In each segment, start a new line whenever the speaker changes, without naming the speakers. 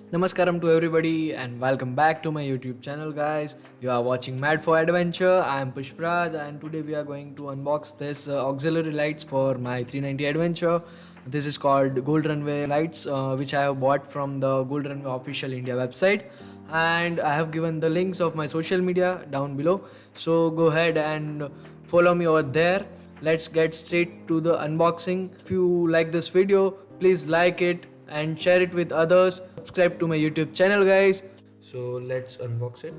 Namaskaram to everybody and welcome back to my YouTube channel, guys. You are watching Mad4ADVENTURE. I am Pushpraj and today we are going to unbox this auxiliary lights for my 390 Adventure. This is called Gold Runway lights, which I have bought from the Gold Runway official India website, and I have given the links of my social media down below. So go ahead and follow me over there. Let's get straight to the unboxing. If you like this video, please like it and share it with others. Subscribe to my YouTube channel, guys. So let's unbox it.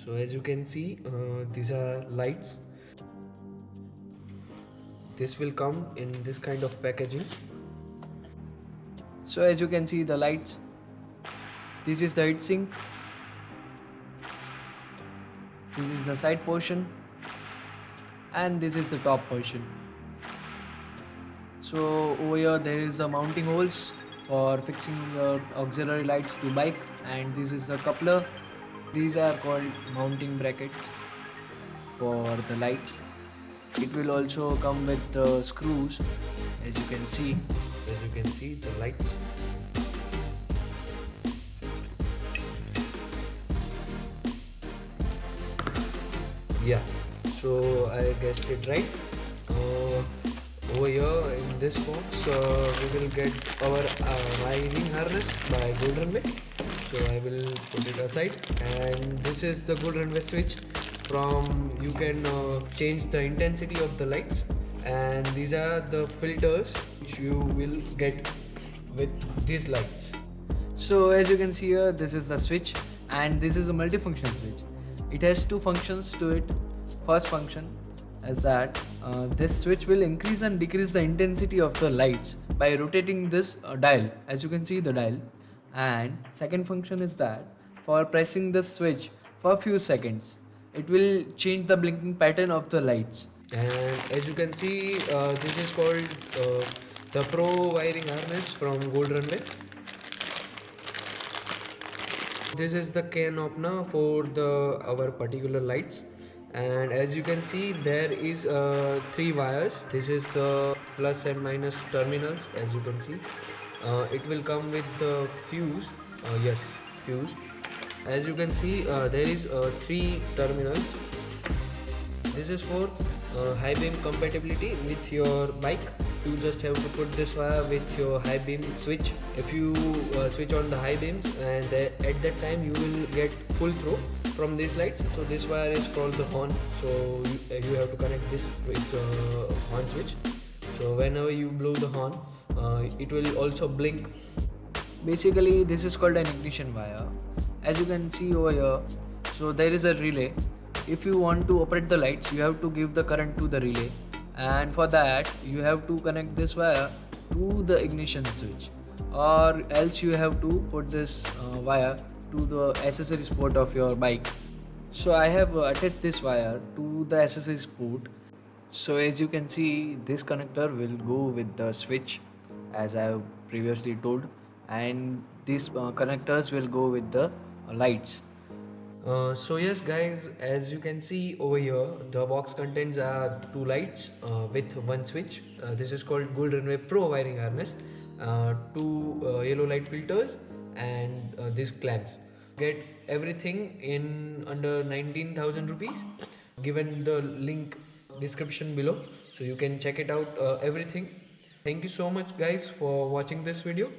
So as you can see, these are lights. This will come in this kind of packaging. So as you can see the lights, this is the heatsink, this is the side portion, and this is the top portion. So over here there is a mounting holes for fixing your auxiliary lights to bike, and this is a coupler. These are called mounting brackets for the lights. It will also come with the screws, as you can see. As you can see the lights. Yeah, so I guessed it right. Over here in this box we will get our wiring harness by Gold Runway. So I will put it aside, and this is the Gold Runway switch. From you can change the intensity of the lights, and these are the filters which you will get with these lights. So as you can see here, this is the switch, and this is a multifunction switch. It has two functions to it. First function is that this switch will increase and decrease the intensity of the lights by rotating this dial, as you can see the dial. And second function is that for pressing the switch for a few seconds, it will change the blinking pattern of the lights. And as you can see, this is called the Pro wiring harness from Gold Runway. This is the can opener for our particular lights, and as you can see there is three wires. This is the plus and minus terminals. As you can see, it will come with the fuse. Yes, fuse. As you can see, there is three terminals. This is for high beam compatibility with your bike. You just have to put this wire with your high beam switch. If you switch on the high beams, and at that time you will get full throw from these lights. So this wire is called the horn. So you have to connect this with horn switch. So whenever you blow the horn, it will also blink. Basically this is called an ignition wire. As you can see over here, so there is a relay. If you want to operate the lights, you have to give the current to the relay, and for that you have to connect this wire to the ignition switch, or else you have to put this wire to the accessories port of your bike. So I have attached this wire to the accessories port. So as you can see, this connector will go with the switch, as I have previously told, and these connectors will go with the lights. So yes guys, as you can see over here, the box contains two lights with one switch. This is called Gold Runway Pro wiring harness, two yellow light filters, and these clamps. Get everything in under 19,000 rupees. Given the link description below, so you can check it out everything. Thank you so much guys for watching this video.